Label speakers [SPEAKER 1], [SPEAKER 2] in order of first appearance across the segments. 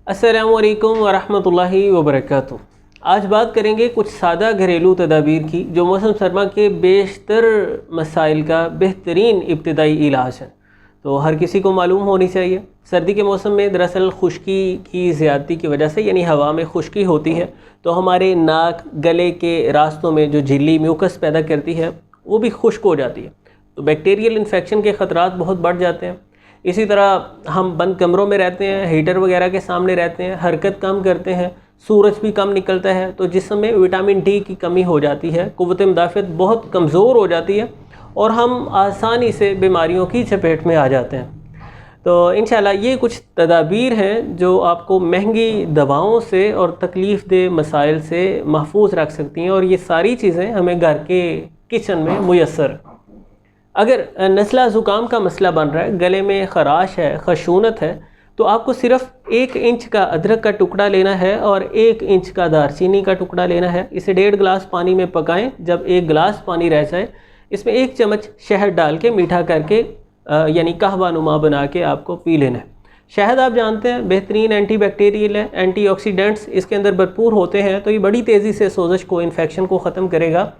[SPEAKER 1] अस्सलामुअलैकुम वरहमतुल्लाहि वबरकातुहू। आज बात करेंगे कुछ सादा घरेलू तदाबीर की जो मौसम सरमा के बेशतर मसाइल का बेहतरीन इब्तदाई इलाज है। तो हर किसी को मालूम होनी चाहिए, सर्दी के मौसम में दरअसल खुश्की की ज़्यादती की वजह से यानी हवा में खुश्की होती है तो हमारे नाक गले के रास्तों में जो झिल्ली म्यूकस पैदा करती है वो भी खुश्क हो जाती है। तो बैक्टीरियल इन्फेक्शन के ख़तरात बहुत बढ़ जाते हैं। इसी तरह हम बंद कमरों में रहते हैं, हीटर वगैरह के सामने रहते हैं, हरकत कम करते हैं, सूरज भी कम निकलता है तो जिस्म में विटामिन डी की कमी हो जाती है, क़ुव्वत मुदाफ़अत बहुत कमज़ोर हो जाती है और हम आसानी से बीमारियों की चपेट में आ जाते हैं। तो इंशाल्लाह ये कुछ तदाबीर हैं जो आपको महंगी दवाओं से और तकलीफ़ दे मसाइल से महफूज रख सकती हैं और ये सारी चीज़ें हमें घर के किचन में मुयस्सर। अगर नज़ला ज़ुकाम का मसला बन रहा है, गले में ख़राश है, खशूनत है, तो आपको सिर्फ़ 1 इंच का अदरक का टुकड़ा लेना है और 1 इंच का दारचीनी का टुकड़ा लेना है। इसे 1.5 गिलास पानी में पकाएं। जब 1 गिलास पानी रह जाए इसमें 1 चम्मच शहद डाल के मीठा करके यानी कहवा नुमा बना के आपको पी लेना है। शहद आप जानते हैं बेहतरीन एंटीबैक्टीरियल है, एंटीऑक्सीडेंट्स इसके अंदर भरपूर होते हैं तो ये बड़ी तेज़ी से सोज़श को, इन्फेक्शन को ख़त्म करेगा।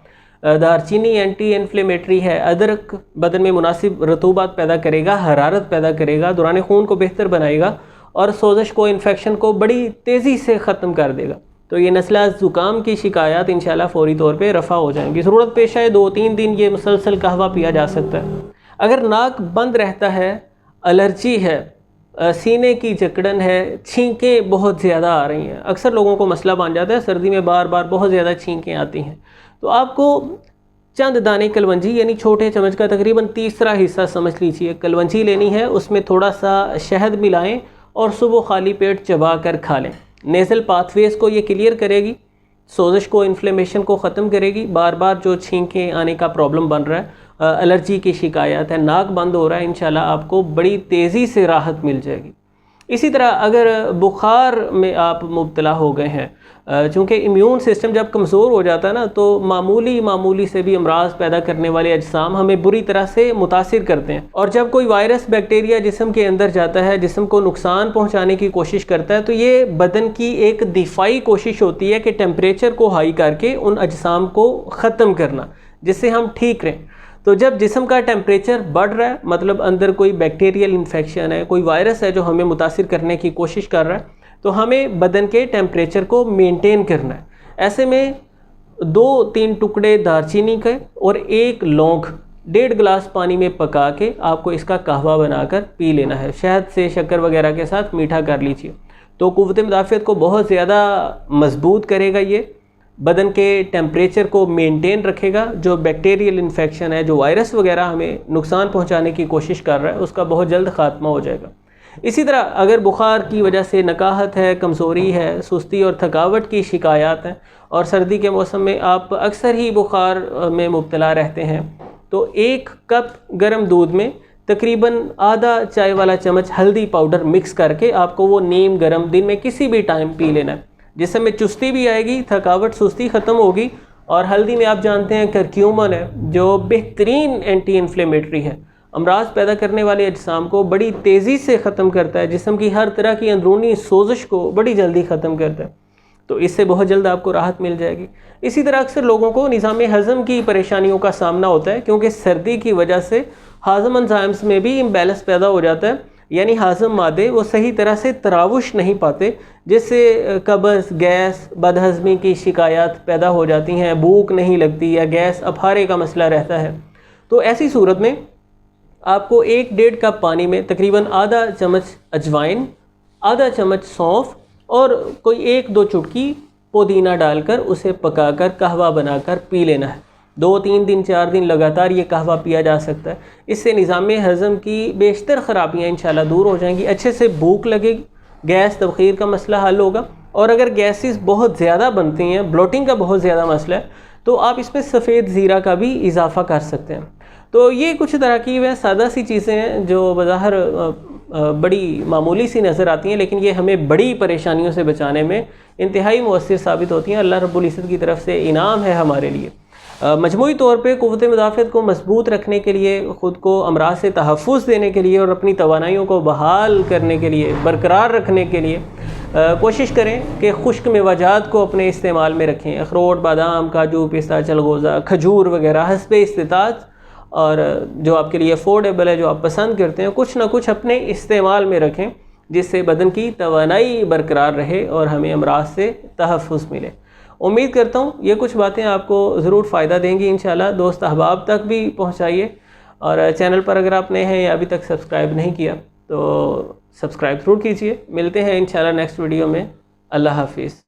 [SPEAKER 1] दारचीनी एंटी इन्फ्लेमेटरी है, अदरक बदन में मुनासिब रतूबात पैदा करेगा, हरारत पैदा करेगा, दौरान खून को बेहतर बनाएगा और सोज़श को, इन्फेक्शन को बड़ी तेज़ी से ख़त्म कर देगा। तो ये नज़ला ज़ुकाम की शिकायत इंशाल्लाह फ़ौरी तौर पे रफ़ा हो जाएंगी। ज़रूरत पेश आए 2-3 दिन ये मुसलसल कहवा पिया जा सकता है। अगर नाक बंद रहता है, एलर्जी है, सीने की जकड़न है, छींकें बहुत ज़्यादा आ रही हैं, अक्सर लोगों को मसला बन जाता है, सर्दी में बार बार बहुत ज़्यादा छींकें आती हैं, तो आपको चंद दाने कलवंजी यानी छोटे चम्मच का तकरीबन तीसरा हिस्सा समझ लीजिए कलवंजी लेनी है। उसमें थोड़ा सा शहद मिलाएं और सुबह खाली पेट चबा कर खा लें। नेज़ल पाथवेज़ को ये क्लियर करेगी, सोज़श को, इन्फ्लेमेशन को ख़त्म करेगी। बार बार जो छींकें आने का प्रॉब्लम बन रहा है, एलर्जी की शिकायत है, नाक बंद हो रहा है, इंशाल्लाह आपको बड़ी तेज़ी से राहत मिल जाएगी। इसी तरह अगर बुखार में आप मुब्तला हो गए हैं, चूँकि इम्यून सिस्टम जब कमज़ोर हो जाता है ना तो मामूली से भी अमराज पैदा करने वाले अजसाम हमें बुरी तरह से मुतासिर करते हैं और जब कोई वायरस बैक्टीरिया जिस्म के अंदर जाता है, जिस्म को नुकसान पहुंचाने की कोशिश करता है, तो ये बदन की एक दिफाई कोशिश होती है कि टेम्परेचर को हाई करके उन अजसाम को ख़त्म करना जिससे हम ठीक रहें। तो जब जिस्म का टेम्परेचर बढ़ रहा है मतलब अंदर कोई बैक्टीरियल इन्फेक्शन है, कोई वायरस है जो हमें मुतासिर करने की कोशिश कर रहा है, तो हमें बदन के टेम्परेचर को मेंटेन करना है। ऐसे में 2-3 टुकड़े दारचीनी के और 1 लौंग 1.5 गिलास पानी में पका के आपको इसका कहवा बनाकर पी लेना है। शहद से, शक्कर वगैरह के साथ मीठा कर लीजिए तो क़ुव्वत मुदाफ़अत को बहुत ज़्यादा मजबूत करेगा। ये बदन के टेम्परेचर को मेंटेन रखेगा। जो बैक्टीरियल इन्फेक्शन है, जो वायरस वगैरह हमें नुकसान पहुंचाने की कोशिश कर रहा है, उसका बहुत जल्द ख़ात्मा हो जाएगा। इसी तरह अगर बुखार की वजह से नकाहत है, कमज़ोरी है, सुस्ती और थकावट की शिकायत हैं और सर्दी के मौसम में आप अक्सर ही बुखार में मुब्तला रहते हैं, तो 1 कप गर्म दूध में तकरीबन आधा चाय वाला चम्मच हल्दी पाउडर मिक्स करके आपको वो नीम गर्म दिन में किसी भी टाइम पी लेना है, जिससे में चुस्ती भी आएगी, थकावट सुस्ती ख़त्म होगी। और हल्दी में आप जानते हैं करक्यूमन है जो बेहतरीन एंटी इन्फ्लेमेटरी है, अमराज पैदा करने वाले अजसाम को बड़ी तेज़ी से ख़त्म करता है, जिस्म की हर तरह की अंदरूनी सोज़श को बड़ी जल्दी ख़त्म करता है, तो इससे बहुत जल्द आपको राहत मिल जाएगी। इसी तरह अक्सर लोगों को निज़ाम हज़म की परेशानियों का सामना होता है क्योंकि सर्दी की वजह से हाज़म एंजाइम्स में भी इम्बैलेंस पैदा हो जाता है, यानी हाज़म मादे वो सही तरह से तरावुश नहीं पाते, जिससे कब्ज़, गैस, बदहज़मी की शिकायत पैदा हो जाती हैं, भूख नहीं लगती या गैस अफारे का मसला रहता है। तो ऐसी सूरत में आपको 1-1.5 कप पानी में तकरीबन आधा चम्मच अजवाइन, आधा चम्मच सौंफ और कोई 1-2 चुटकी पुदीना डालकर उसे पकाकर कहवा बनाकर पी लेना है। 2-3 दिन 4 दिन लगातार ये कहवा पिया जा सकता है। इससे निज़ाम हज़म की बेशतर ख़राबियाँ इंशाल्लाह दूर हो जाएंगी, अच्छे से भूख लगेगी, गैस तबख़ीर का मसला हल होगा। और अगर गैसेस बहुत ज़्यादा बनती हैं, ब्लोटिंग का बहुत ज़्यादा मसला है, तो आप इसमें सफ़ेद ज़ीरा का भी इजाफ़ा कर सकते हैं। तो ये कुछ तरकीब है, सादा सी चीज़ें हैं जो बज़ाहिर बड़ी मामूली सी नज़र आती हैं, लेकिन ये हमें बड़ी परेशानियों से बचाने में इंतहाई मुअस्सिर साबित होती हैं। अल्लाह रब्बुल इज़्ज़त की तरफ से इनाम है हमारे लिए। मजमूई तौर पे क़ुव्वत मुदाफ़अत को मजबूत रखने के लिए, ख़ुद को अमराज से तहफ़्फ़ुज़ देने के लिए और अपनी तवानाइयों को बहाल करने के लिए, बरकरार रखने के लिए कोशिश करें कि खुश्क मेवाजात को अपने इस्तेमाल में रखें। अखरोट, बादाम, काजू, पिस्ता, चलगोज़ा, खजूर वगैरह हस्बे इस्तिताअत, और जो आपके लिए अफोर्डेबल है, जो आप पसंद करते हैं, कुछ ना कुछ अपने इस्तेमाल में रखें जिससे बदन की तवानाई बरकरार रहे और हमें अमराज से तहफ़्फ़ुज़ मिले। उम्मीद करता हूँ ये कुछ बातें आपको ज़रूर फ़ायदा देंगी इंशाल्लाह। दोस्त अहबाब तक भी पहुँचाइए, और चैनल पर अगर आप नए हैं या अभी तक सब्सक्राइब नहीं किया तो सब्सक्राइब ज़रूर कीजिए। मिलते हैं इंशाल्लाह नेक्स्ट वीडियो में। अल्लाह हाफिज़।